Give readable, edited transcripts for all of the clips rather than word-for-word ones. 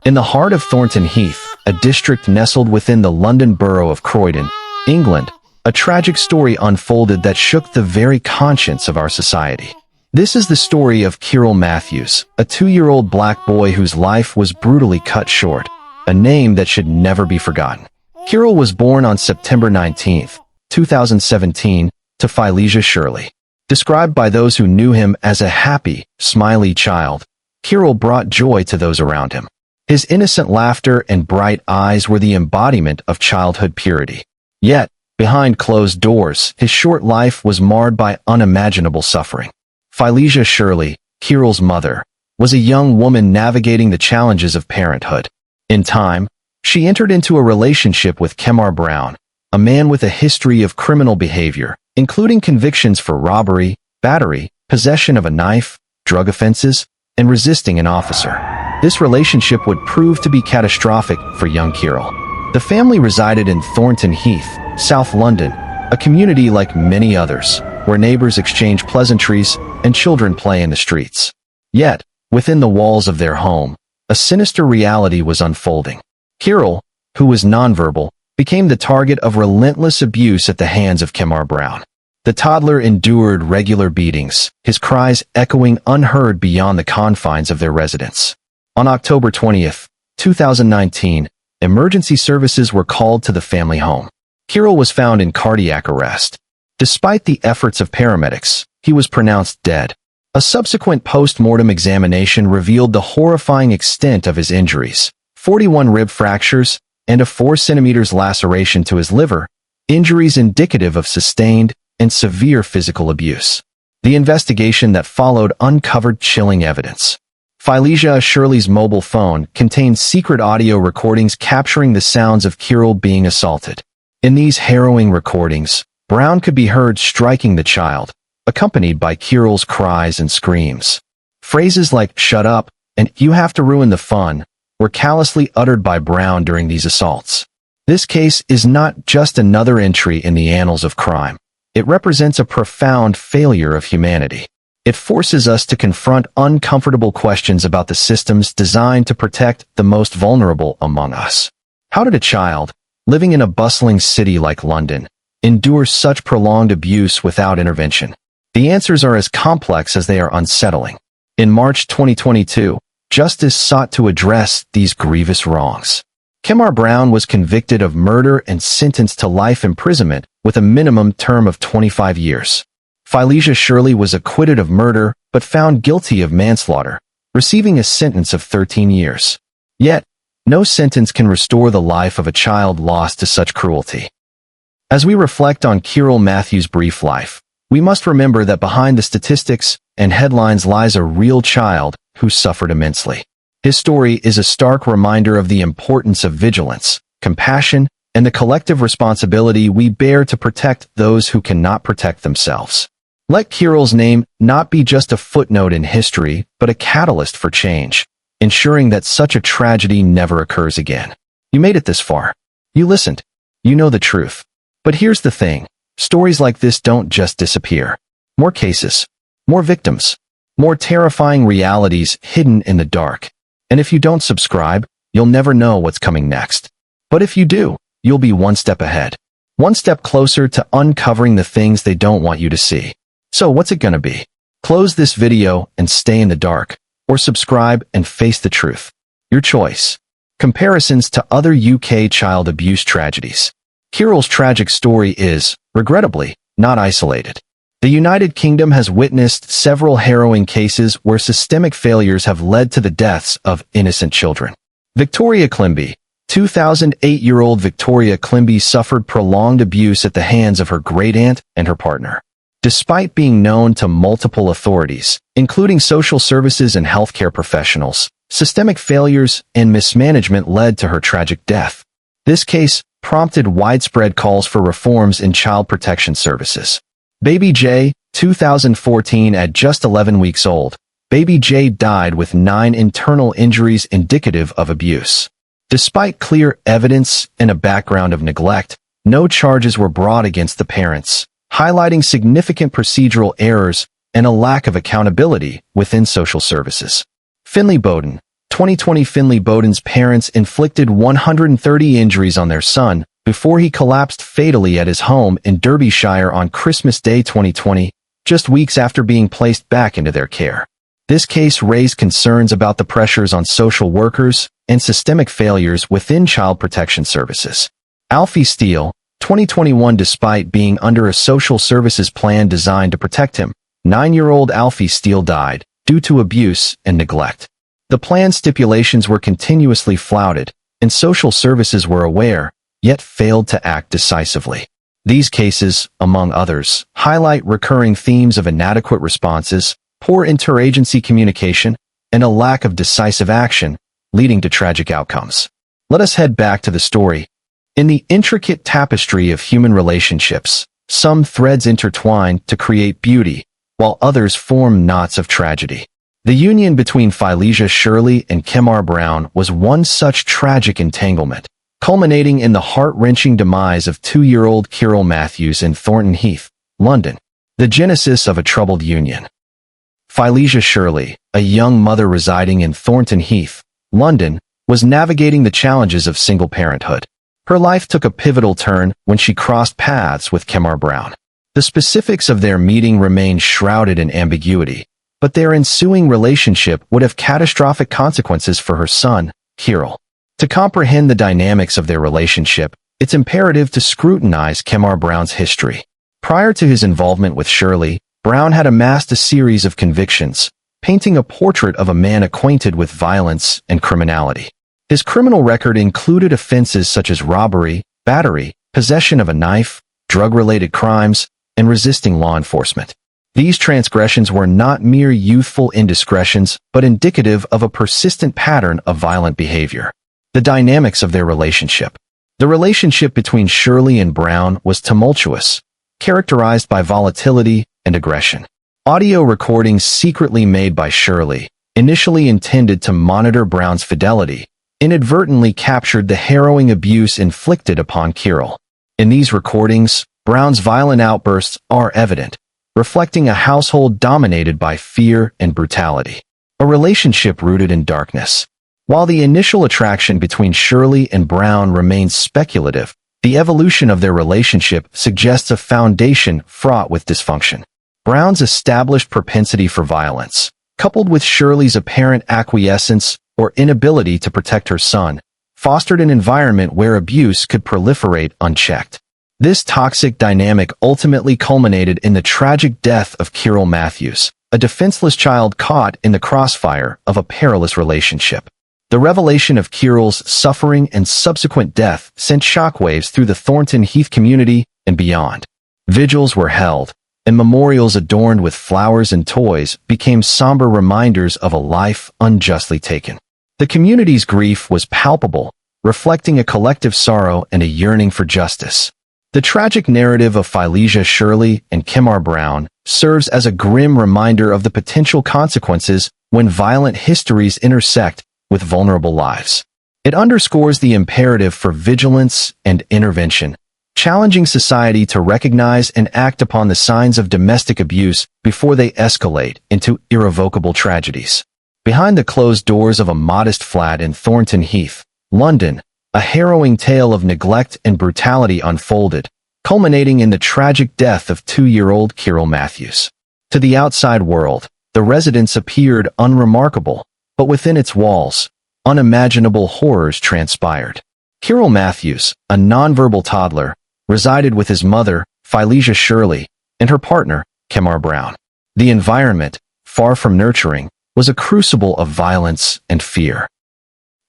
In the heart of Thornton Heath, a district nestled within the London borough of Croydon, England, a tragic story unfolded that shook the very conscience of our society. This is the story of Kyrell Matthews, a 2-year-old black boy whose life was brutally cut short, a name that should never be forgotten. Kyrell was born on September 19, 2017, to Philisia Shirley. Described by those who knew him as a happy, smiley child, Kyrell brought joy to those around him. His innocent laughter and bright eyes were the embodiment of childhood purity. Yet, behind closed doors, his short life was marred by unimaginable suffering. Philisia Shirley, Kyrell's mother, was a young woman navigating the challenges of parenthood. In time, she entered into a relationship with Kyrell Brown, a man with a history of criminal behavior, including convictions for robbery, battery, possession of a knife, drug offenses, and resisting an officer. This relationship would prove to be catastrophic for young Kyrell. The family resided in Thornton Heath, South London, a community like many others, where neighbors exchange pleasantries and children play in the streets. Yet, within the walls of their home, a sinister reality was unfolding. Kyrell, who was nonverbal, became the target of relentless abuse at the hands of Kyrell Brown. The toddler endured regular beatings, his cries echoing unheard beyond the confines of their residence. On October 20, 2019, emergency services were called to the family home. Kyrell was found in cardiac arrest. Despite the efforts of paramedics, he was pronounced dead. A subsequent post-mortem examination revealed the horrifying extent of his injuries: 41 rib fractures and a 4 cm laceration to his liver, injuries indicative of sustained and severe physical abuse. The investigation that followed uncovered chilling evidence. Philisia Shirley's mobile phone contained secret audio recordings capturing the sounds of Kyrell being assaulted. In these harrowing recordings, Brown could be heard striking the child, accompanied by Kyrell's cries and screams. Phrases like "shut up" and "you have to ruin the fun" were callously uttered by Brown during these assaults. This case is not just another entry in the annals of crime. It represents a profound failure of humanity. It forces us to confront uncomfortable questions about the systems designed to protect the most vulnerable among us. How did a child, living in a bustling city like London, endure such prolonged abuse without intervention? The answers are as complex as they are unsettling. In March 2022, justice sought to address these grievous wrongs. Kyrell Brown was convicted of murder and sentenced to life imprisonment with a minimum term of 25 years. Philisia Shirley was acquitted of murder but found guilty of manslaughter, receiving a sentence of 13 years. Yet, no sentence can restore the life of a child lost to such cruelty. As we reflect on Kyrell Matthews' brief life, we must remember that behind the statistics and headlines lies a real child who suffered immensely. His story is a stark reminder of the importance of vigilance, compassion, and the collective responsibility we bear to protect those who cannot protect themselves. Let Kyrell's name not be just a footnote in history, but a catalyst for change, ensuring that such a tragedy never occurs again. You made it this far. You listened. You know the truth. But here's the thing. Stories like this don't just disappear. More cases, more victims, more terrifying realities hidden in the dark. And if you don't subscribe, you'll never know what's coming next. But if you do, you'll be one step ahead. One step closer to uncovering the things they don't want you to see. So what's it gonna be? Close this video and stay in the dark, or subscribe and face the truth. Your choice. Comparisons to other UK child abuse tragedies. Kyrell's tragic story is, regrettably, not isolated. The United Kingdom has witnessed several harrowing cases where systemic failures have led to the deaths of innocent children. Victoria Climby, 2008-year-old Victoria Climby suffered prolonged abuse at the hands of her great-aunt and her partner. Despite being known to multiple authorities, including social services and healthcare professionals, systemic failures and mismanagement led to her tragic death. This case prompted widespread calls for reforms in child protection services. Baby J, 2014, at just 11 weeks old, Baby J died with 9 internal injuries indicative of abuse. Despite clear evidence and a background of neglect, no charges were brought against the parents, highlighting significant procedural errors and a lack of accountability within social services. Finley Bowden, 2020 Finley Bowden's parents inflicted 130 injuries on their son before he collapsed fatally at his home in Derbyshire on Christmas Day 2020, just weeks after being placed back into their care. This case raised concerns about the pressures on social workers and systemic failures within child protection services. Alfie Steele, 2021. Despite being under a social services plan designed to protect him, 9-year-old Alfie Steele died due to abuse and neglect. The plan's stipulations were continuously flouted, and social services were aware, yet failed to act decisively. These cases, among others, highlight recurring themes of inadequate responses, poor interagency communication, and a lack of decisive action, leading to tragic outcomes. Let us head back to the story. In the intricate tapestry of human relationships, some threads intertwine to create beauty, while others form knots of tragedy. The union between Phylesia Shirley and Kemar Brown was one such tragic entanglement, culminating in the heart-wrenching demise of 2-year-old Kyrell Matthews in Thornton Heath, London, the genesis of a troubled union. Phylesia Shirley, a young mother residing in Thornton Heath, London, was navigating the challenges of single parenthood. Her life took a pivotal turn when she crossed paths with Kemar Brown. The specifics of their meeting remain shrouded in ambiguity, but their ensuing relationship would have catastrophic consequences for her son, Kyrell. To comprehend the dynamics of their relationship, it's imperative to scrutinize Kemar Brown's history. Prior to his involvement with Shirley, Brown had amassed a series of convictions, painting a portrait of a man acquainted with violence and criminality. His criminal record included offenses such as robbery, battery, possession of a knife, drug-related crimes, and resisting law enforcement. These transgressions were not mere youthful indiscretions, but indicative of a persistent pattern of violent behavior. The dynamics of their relationship. The relationship between Shirley and Brown was tumultuous, characterized by volatility and aggression. Audio recordings secretly made by Shirley, initially intended to monitor Brown's fidelity, inadvertently captured the harrowing abuse inflicted upon Kyrell. In these recordings, Brown's violent outbursts are evident, reflecting a household dominated by fear and brutality. A relationship rooted in darkness. While the initial attraction between Shirley and Brown remains speculative, the evolution of their relationship suggests a foundation fraught with dysfunction. Brown's established propensity for violence, coupled with Shirley's apparent acquiescence or inability to protect her son, fostered an environment where abuse could proliferate unchecked. This toxic dynamic ultimately culminated in the tragic death of Kyrell Matthews, a defenseless child caught in the crossfire of a perilous relationship. The revelation of Kyrell's suffering and subsequent death sent shockwaves through the Thornton Heath community and beyond. Vigils were held, and memorials adorned with flowers and toys became somber reminders of a life unjustly taken. The community's grief was palpable, reflecting a collective sorrow and a yearning for justice. The tragic narrative of Phylesia Shirley and Kemar Brown serves as a grim reminder of the potential consequences when violent histories intersect with vulnerable lives. It underscores the imperative for vigilance and intervention, challenging society to recognize and act upon the signs of domestic abuse before they escalate into irrevocable tragedies. Behind the closed doors of a modest flat in Thornton Heath, London, a harrowing tale of neglect and brutality unfolded, culminating in the tragic death of 2-year-old Kyrell Matthews. To the outside world, the residence appeared unremarkable, but within its walls, unimaginable horrors transpired. Kyrell Matthews, a nonverbal toddler, resided with his mother, Phylesia Shirley, and her partner, Kemar Brown. The environment, far from nurturing, was a crucible of violence and fear.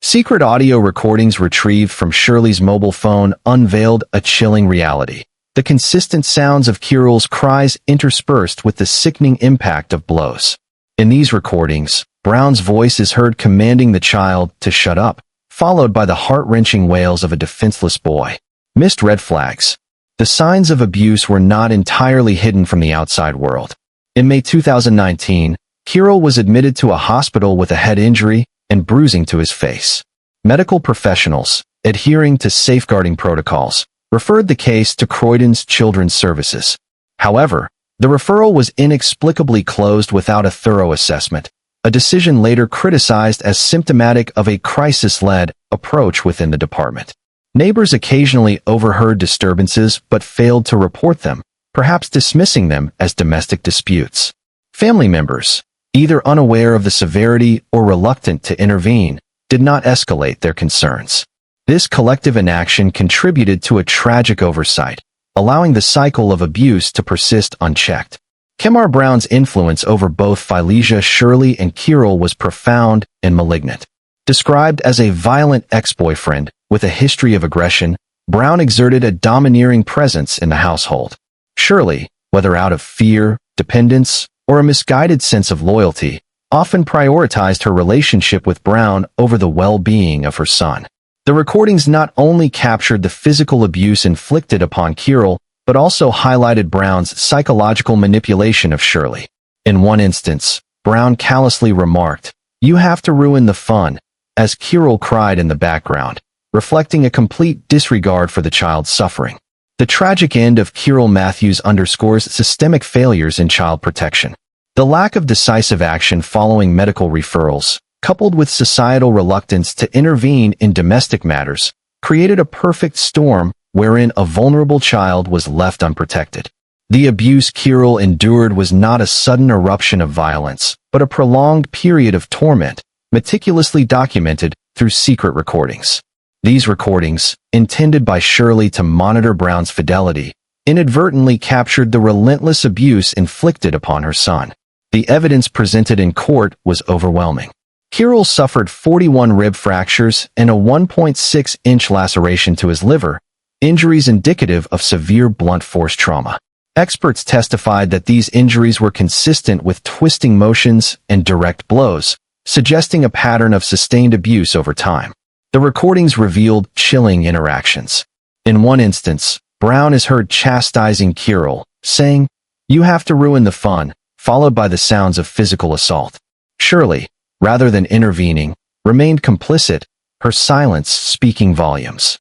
Secret audio recordings retrieved from Shirley's mobile phone unveiled a chilling reality. The consistent sounds of Kyrell's cries interspersed with the sickening impact of blows. In these recordings, Brown's voice is heard commanding the child to shut up, followed by the heart-wrenching wails of a defenseless boy. Missed red flags. The signs of abuse were not entirely hidden from the outside world. In May 2019, Kyrell was admitted to a hospital with a head injury and bruising to his face. Medical professionals, adhering to safeguarding protocols, referred the case to Croydon's Children's Services. However, the referral was inexplicably closed without a thorough assessment, a decision later criticized as symptomatic of a crisis-led approach within the department. Neighbors occasionally overheard disturbances but failed to report them, perhaps dismissing them as domestic disputes. Family members, either unaware of the severity or reluctant to intervene, did not escalate their concerns. This collective inaction contributed to a tragic oversight, allowing the cycle of abuse to persist unchecked. Kemar Brown's influence over both Phylesia Shirley and Kyrell was profound and malignant. Described as a violent ex-boyfriend with a history of aggression, Brown exerted a domineering presence in the household. Shirley, whether out of fear, dependence, or a misguided sense of loyalty, often prioritized her relationship with Brown over the well-being of her son. The recordings not only captured the physical abuse inflicted upon Kyrell, but also highlighted Brown's psychological manipulation of Shirley. In one instance, Brown callously remarked, "You have to ruin the fun," as Kyrell cried in the background, reflecting a complete disregard for the child's suffering. The tragic end of Kyrell Matthews underscores systemic failures in child protection. The lack of decisive action following medical referrals, coupled with societal reluctance to intervene in domestic matters, created a perfect storm wherein a vulnerable child was left unprotected. The abuse Kyrell endured was not a sudden eruption of violence, but a prolonged period of torment, meticulously documented through secret recordings. These recordings, intended by Shirley to monitor Brown's fidelity, inadvertently captured the relentless abuse inflicted upon her son. The evidence presented in court was overwhelming. Kyrell suffered 41 rib fractures and a 1.6-inch laceration to his liver, injuries indicative of severe blunt force trauma. Experts testified that these injuries were consistent with twisting motions and direct blows, suggesting a pattern of sustained abuse over time. The recordings revealed chilling interactions. In one instance, Brown is heard chastising Kyrell, saying, "You have to ruin the fun," followed by the sounds of physical assault. Shirley, rather than intervening, remained complicit, her silence speaking volumes.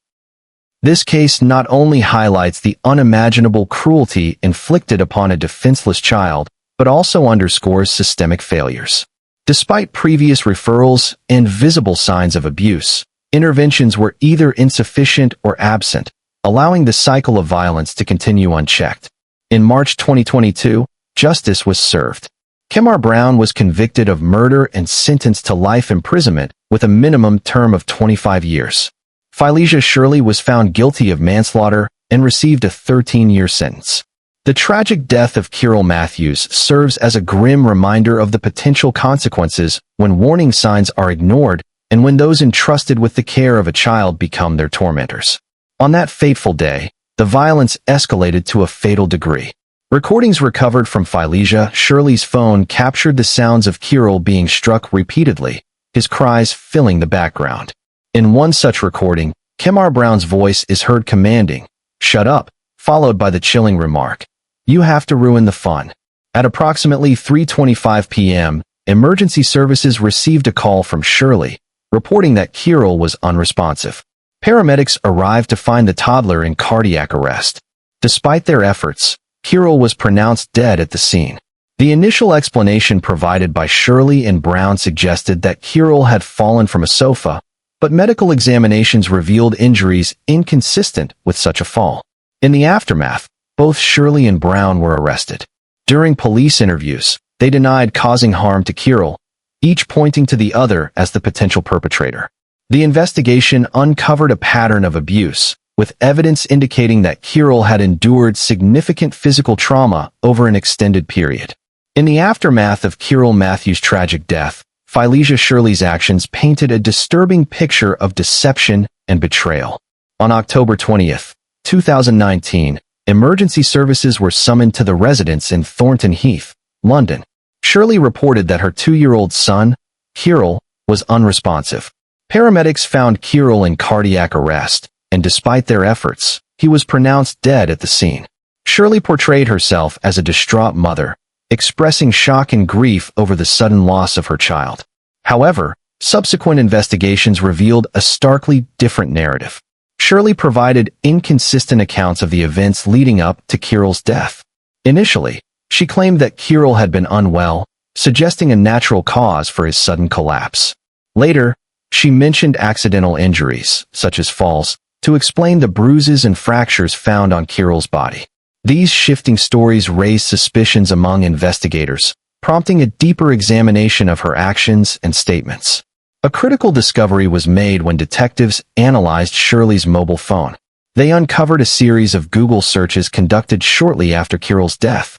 This case not only highlights the unimaginable cruelty inflicted upon a defenseless child, but also underscores systemic failures. Despite previous referrals and visible signs of abuse, interventions were either insufficient or absent, allowing the cycle of violence to continue unchecked. In March 2022, justice was served. Kemar Brown was convicted of murder and sentenced to life imprisonment with a minimum term of 25 years. Phylesia Shirley was found guilty of manslaughter and received a 13-year sentence. The tragic death of Kyrell Matthews serves as a grim reminder of the potential consequences when warning signs are ignored and when those entrusted with the care of a child become their tormentors. On that fateful day, the violence escalated to a fatal degree. Recordings recovered from Phylesia Shirley's phone captured the sounds of Kyrell being struck repeatedly, his cries filling the background. In one such recording, Kemar Brown's voice is heard commanding, "Shut up," followed by the chilling remark, "You have to ruin the fun." At approximately 3:25 p.m., emergency services received a call from Shirley, reporting that Kyrell was unresponsive. Paramedics arrived to find the toddler in cardiac arrest. Despite their efforts, Kyrell was pronounced dead at the scene. The initial explanation provided by Shirley and Brown suggested that Kyrell had fallen from a sofa, but medical examinations revealed injuries inconsistent with such a fall. In the aftermath, both Shirley and Brown were arrested. During police interviews, they denied causing harm to Kyrell, each pointing to the other as the potential perpetrator. The investigation uncovered a pattern of abuse, with evidence indicating that Kyrell had endured significant physical trauma over an extended period. In the aftermath of Kyrell Matthews' tragic death, Phylesia Shirley's actions painted a disturbing picture of deception and betrayal. On October 20th, 2019, emergency services were summoned to the residence in Thornton Heath, London. Shirley reported that her 2-year-old son, Kyrell, was unresponsive. Paramedics found Kyrell in cardiac arrest, and despite their efforts, he was pronounced dead at the scene. Shirley portrayed herself as a distraught mother, expressing shock and grief over the sudden loss of her child. However, subsequent investigations revealed a starkly different narrative. Shirley provided inconsistent accounts of the events leading up to Kyrell's death. Initially, she claimed that Kyrell had been unwell, suggesting a natural cause for his sudden collapse. Later, she mentioned accidental injuries, such as falls, to explain the bruises and fractures found on Kyrell's body. These shifting stories raised suspicions among investigators, prompting a deeper examination of her actions and statements. A critical discovery was made when detectives analyzed Shirley's mobile phone. They uncovered a series of Google searches conducted shortly after Kyrell's death.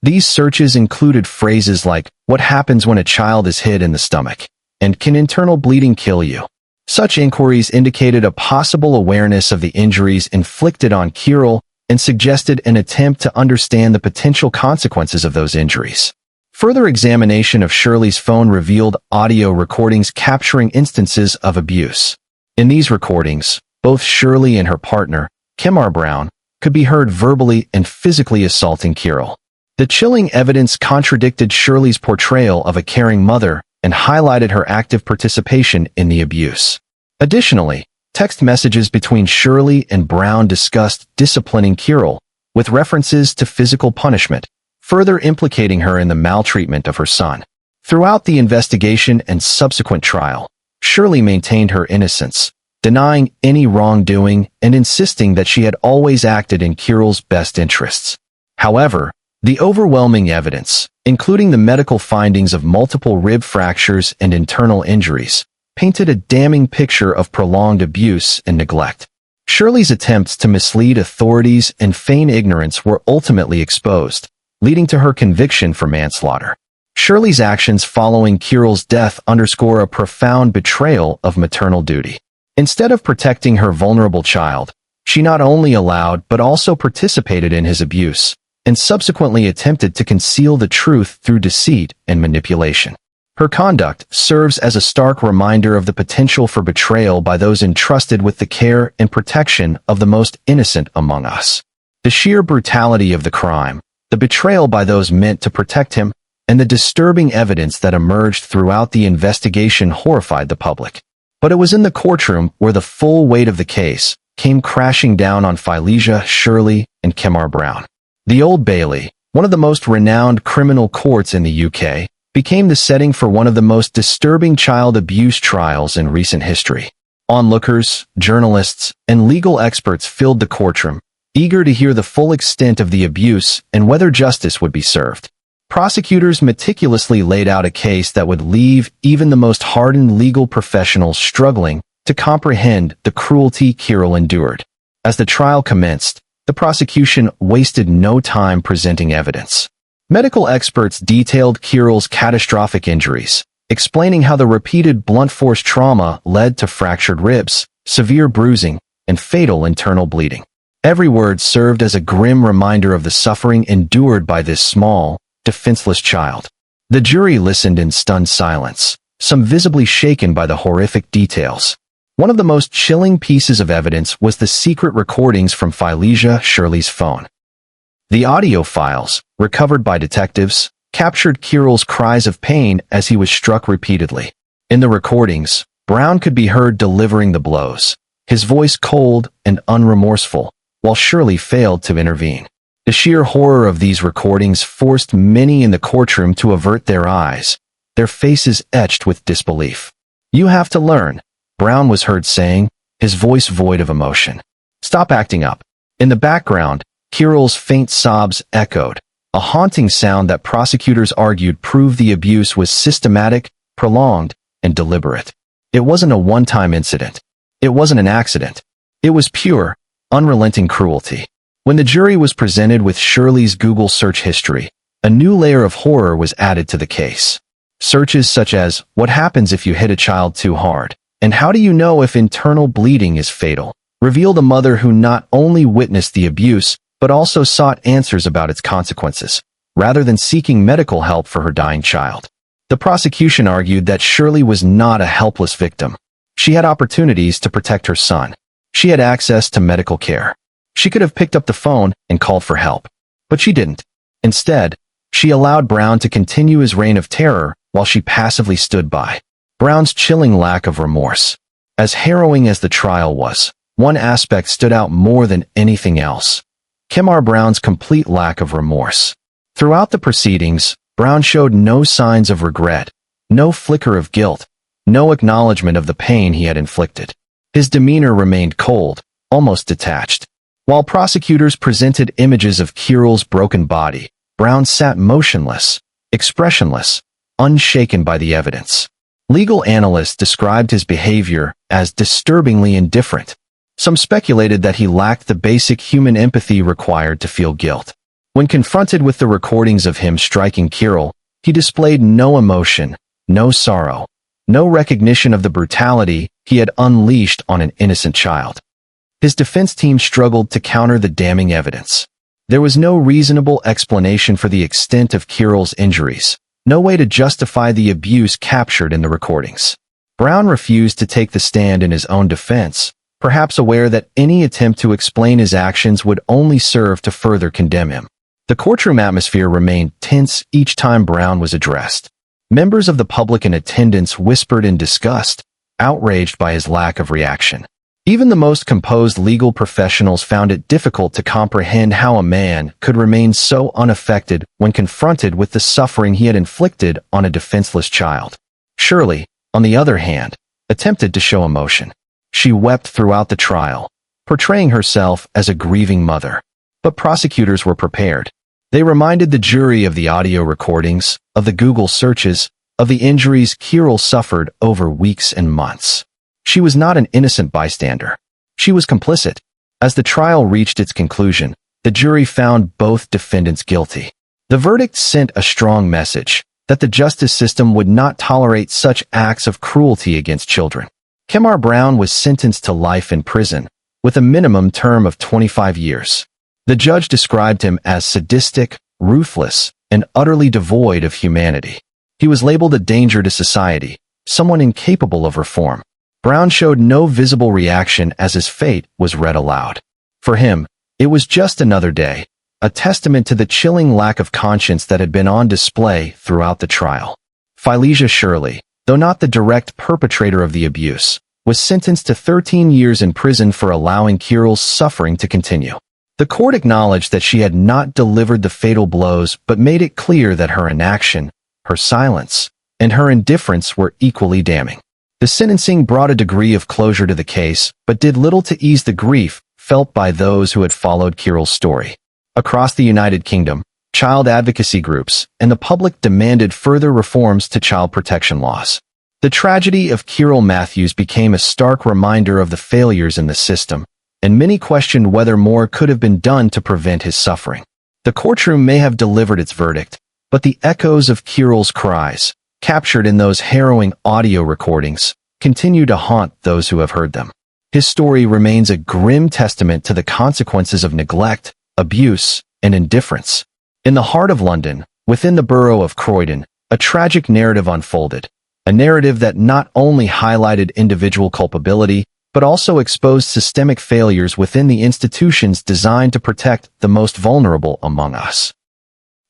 These searches included phrases like, "What happens when a child is hit in the stomach?" and "Can internal bleeding kill you?" Such inquiries indicated a possible awareness of the injuries inflicted on Kyrell and suggested an attempt to understand the potential consequences of those injuries. Further examination of Shirley's phone revealed audio recordings capturing instances of abuse. In these recordings, both Shirley and her partner, Kyrell Brown, could be heard verbally and physically assaulting Kyrell. The chilling evidence contradicted Shirley's portrayal of a caring mother and highlighted her active participation in the abuse. Additionally, text messages between Shirley and Brown discussed disciplining Kyrell, with references to physical punishment, further implicating her in the maltreatment of her son. Throughout the investigation and subsequent trial, Shirley maintained her innocence, denying any wrongdoing and insisting that she had always acted in Kyrell's best interests. However, the overwhelming evidence, including the medical findings of multiple rib fractures and internal injuries, painted a damning picture of prolonged abuse and neglect. Shirley's attempts to mislead authorities and feign ignorance were ultimately exposed, leading to her conviction for manslaughter. Shirley's actions following Kyrell's death underscore a profound betrayal of maternal duty. Instead of protecting her vulnerable child, she not only allowed but also participated in his abuse, and subsequently attempted to conceal the truth through deceit and manipulation. Her conduct serves as a stark reminder of the potential for betrayal by those entrusted with the care and protection of the most innocent among us. The sheer brutality of the crime, the betrayal by those meant to protect him, and the disturbing evidence that emerged throughout the investigation horrified the public. But it was in the courtroom where the full weight of the case came crashing down on Felicia, Shirley, and Kyrell Brown. The Old Bailey, one of the most renowned criminal courts in the UK, became the setting for one of the most disturbing child abuse trials in recent history. Onlookers, journalists, and legal experts filled the courtroom, eager to hear the full extent of the abuse and whether justice would be served. Prosecutors meticulously laid out a case that would leave even the most hardened legal professionals struggling to comprehend the cruelty Kyrell endured. As the trial commenced, the prosecution wasted no time presenting evidence. Medical experts detailed Kyrell's catastrophic injuries, explaining how the repeated blunt force trauma led to fractured ribs, severe bruising, and fatal internal bleeding. Every word served as a grim reminder of the suffering endured by this small, defenseless child. The jury listened in stunned silence, some visibly shaken by the horrific details. One of the most chilling pieces of evidence was the secret recordings from Felicia, Shirley's phone. The audio files, recovered by detectives, captured Kyrell's cries of pain as he was struck repeatedly. In the recordings, Brown could be heard delivering the blows, his voice cold and unremorseful, while Shirley failed to intervene. The sheer horror of these recordings forced many in the courtroom to avert their eyes, their faces etched with disbelief. "You have to learn," Brown was heard saying, his voice void of emotion. "Stop acting up." In the background, Kyrell's faint sobs echoed, a haunting sound that prosecutors argued proved the abuse was systematic, prolonged, and deliberate. It wasn't a one-time incident. It wasn't an accident. It was pure, unrelenting cruelty. When the jury was presented with Shirley's Google search history, a new layer of horror was added to the case. Searches such as, "What happens if you hit a child too hard?" and "How do you know if internal bleeding is fatal?" revealed a mother who not only witnessed the abuse, but also sought answers about its consequences, rather than seeking medical help for her dying child. The prosecution argued that Shirley was not a helpless victim. She had opportunities to protect her son. She had access to medical care. She could have picked up the phone and called for help. But she didn't. Instead, she allowed Brown to continue his reign of terror while she passively stood by. Brown's chilling lack of remorse. As harrowing as the trial was, one aspect stood out more than anything else: Kyrell Brown's complete lack of remorse. Throughout the proceedings, Brown showed no signs of regret, no flicker of guilt, no acknowledgement of the pain he had inflicted. His demeanor remained cold, almost detached. While prosecutors presented images of Kyrell's broken body, Brown sat motionless, expressionless, unshaken by the evidence. Legal analysts described his behavior as disturbingly indifferent. Some speculated that he lacked the basic human empathy required to feel guilt. When confronted with the recordings of him striking Kyrell, he displayed no emotion, no sorrow, no recognition of the brutality he had unleashed on an innocent child. His defense team struggled to counter the damning evidence. There was no reasonable explanation for the extent of Kyrell's injuries, no way to justify the abuse captured in the recordings. Brown refused to take the stand in his own defense, perhaps aware that any attempt to explain his actions would only serve to further condemn him. The courtroom atmosphere remained tense each time Brown was addressed. Members of the public in attendance whispered in disgust, outraged by his lack of reaction. Even the most composed legal professionals found it difficult to comprehend how a man could remain so unaffected when confronted with the suffering he had inflicted on a defenseless child. Shirley, on the other hand, attempted to show emotion. She wept throughout the trial, portraying herself as a grieving mother. But prosecutors were prepared. They reminded the jury of the audio recordings, of the Google searches, of the injuries Kyrell suffered over weeks and months. She was not an innocent bystander. She was complicit. As the trial reached its conclusion, the jury found both defendants guilty. The verdict sent a strong message that the justice system would not tolerate such acts of cruelty against children. Kyrell Brown was sentenced to life in prison, with a minimum term of 25 years. The judge described him as sadistic, ruthless, and utterly devoid of humanity. He was labeled a danger to society, someone incapable of reform. Brown showed no visible reaction as his fate was read aloud. For him, it was just another day, a testament to the chilling lack of conscience that had been on display throughout the trial. Philisia Shirley, though not the direct perpetrator of the abuse, was sentenced to 13 years in prison for allowing Kyrell's suffering to continue. The court acknowledged that she had not delivered the fatal blows but made it clear that her inaction, her silence, and her indifference were equally damning. The sentencing brought a degree of closure to the case, but did little to ease the grief felt by those who had followed Kyrell's story. Across the United Kingdom, child advocacy groups and the public demanded further reforms to child protection laws. The tragedy of Kyrell Matthews became a stark reminder of the failures in the system, and many questioned whether more could have been done to prevent his suffering. The courtroom may have delivered its verdict, but the echoes of Kyrell's cries, captured in those harrowing audio recordings, continue to haunt those who have heard them. His story remains a grim testament to the consequences of neglect, abuse, and indifference. In the heart of London, within the borough of Croydon, a tragic narrative unfolded, a narrative that not only highlighted individual culpability, but also exposed systemic failures within the institutions designed to protect the most vulnerable among us.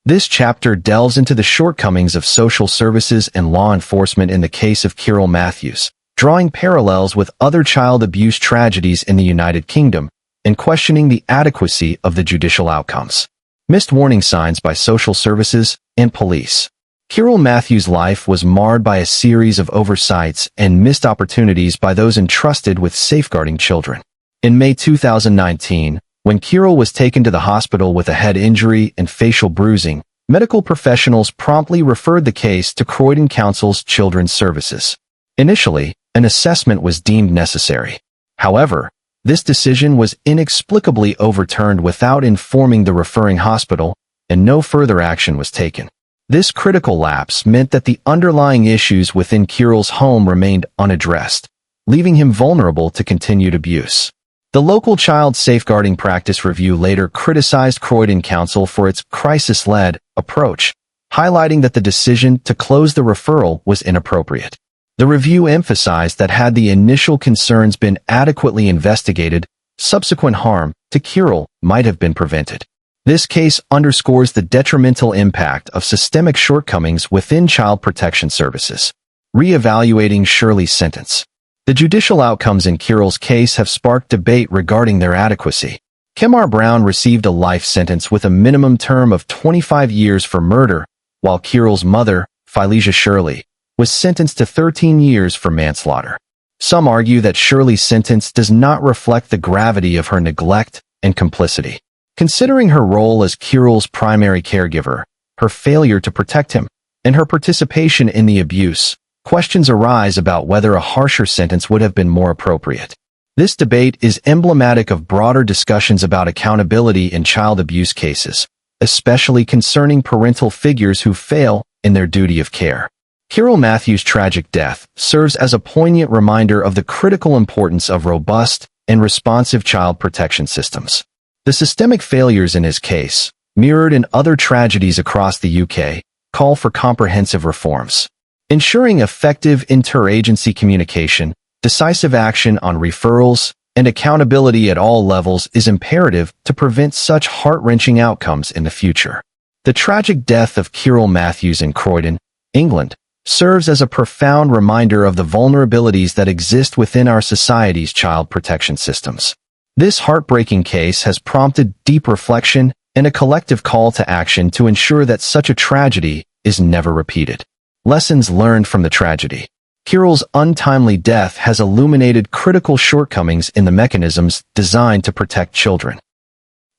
This chapter delves into the shortcomings of social services and law enforcement in the case of Kyrell Matthews, drawing parallels with other child abuse tragedies in the United Kingdom, and questioning the adequacy of the judicial outcomes. Missed warning signs by social services and police. Kyrell Matthews' life was marred by a series of oversights and missed opportunities by those entrusted with safeguarding children. In May 2019, when Kyrell was taken to the hospital with a head injury and facial bruising, medical professionals promptly referred the case to Croydon Council's Children's Services. Initially, an assessment was deemed necessary. However, this decision was inexplicably overturned without informing the referring hospital, and no further action was taken. This critical lapse meant that the underlying issues within Kyrell's home remained unaddressed, leaving him vulnerable to continued abuse. The local Child Safeguarding Practice Review later criticized Croydon Council for its crisis-led approach, highlighting that the decision to close the referral was inappropriate. The review emphasized that had the initial concerns been adequately investigated, subsequent harm to Kyrell might have been prevented. This case underscores the detrimental impact of systemic shortcomings within child protection services. Re-evaluating Shirley's sentence. The judicial outcomes in Kyrell's case have sparked debate regarding their adequacy. Kyrell Brown received a life sentence with a minimum term of 25 years for murder, while Kyrell's mother, Phyllis Shirley, was sentenced to 13 years for manslaughter. Some argue that Shirley's sentence does not reflect the gravity of her neglect and complicity. Considering her role as Kyrell's primary caregiver, her failure to protect him, and her participation in the abuse, questions arise about whether a harsher sentence would have been more appropriate. This debate is emblematic of broader discussions about accountability in child abuse cases, especially concerning parental figures who fail in their duty of care. Kyrell Matthews' tragic death serves as a poignant reminder of the critical importance of robust and responsive child protection systems. The systemic failures in his case, mirrored in other tragedies across the UK, call for comprehensive reforms. Ensuring effective interagency communication, decisive action on referrals, and accountability at all levels is imperative to prevent such heart-wrenching outcomes in the future. The tragic death of Kyrell Matthews in Croydon, England, serves as a profound reminder of the vulnerabilities that exist within our society's child protection systems. This heartbreaking case has prompted deep reflection and a collective call to action to ensure that such a tragedy is never repeated. Lessons learned from the tragedy. Kyrell's untimely death has illuminated critical shortcomings in the mechanisms designed to protect children.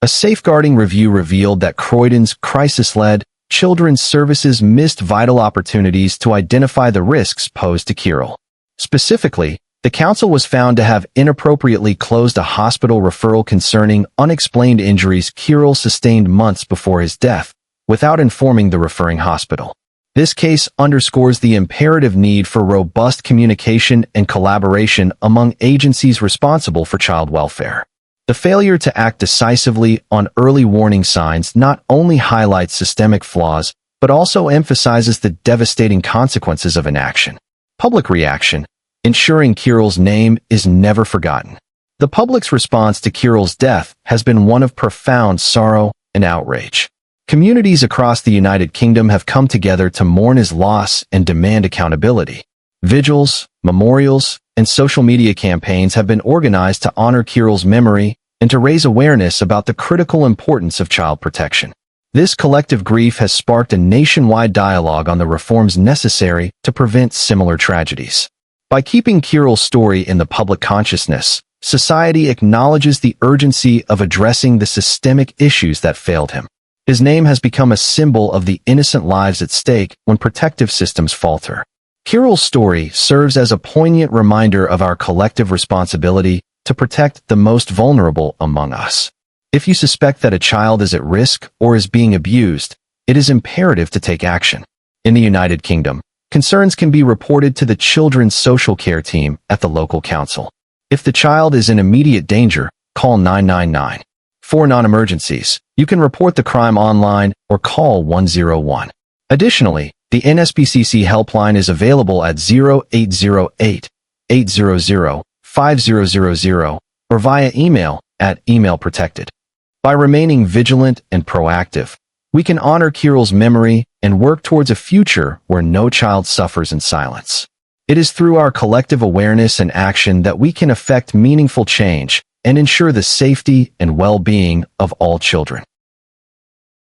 A safeguarding review revealed that Croydon's crisis-led Children's Services missed vital opportunities to identify the risks posed to Kyrell. Specifically, the council was found to have inappropriately closed a hospital referral concerning unexplained injuries Kyrell sustained months before his death, without informing the referring hospital. This case underscores the imperative need for robust communication and collaboration among agencies responsible for child welfare. The failure to act decisively on early warning signs not only highlights systemic flaws, but also emphasizes the devastating consequences of inaction. Public reaction. Ensuring Kyrell's name is never forgotten. The public's response to Kyrell's death has been one of profound sorrow and outrage. Communities across the United Kingdom have come together to mourn his loss and demand accountability. Vigils, memorials, and social media campaigns have been organized to honor Kyrell's memory and to raise awareness about the critical importance of child protection. This collective grief has sparked a nationwide dialogue on the reforms necessary to prevent similar tragedies. By keeping Kyrell's story in the public consciousness, society acknowledges the urgency of addressing the systemic issues that failed him. His name has become a symbol of the innocent lives at stake when protective systems falter. Kyrell's story serves as a poignant reminder of our collective responsibility to protect the most vulnerable among us. If you suspect that a child is at risk or is being abused, it is imperative to take action. In the United Kingdom, concerns can be reported to the Children's Social Care Team at the local council. If the child is in immediate danger, call 999. For non-emergencies, you can report the crime online or call 101. Additionally, the NSPCC helpline is available at 0808 800 5000 or via email at emailprotected. By remaining vigilant and proactive, we can honor Kyrell's memory and work towards a future where no child suffers in silence. It is through our collective awareness and action that we can effect meaningful change and ensure the safety and well-being of all children.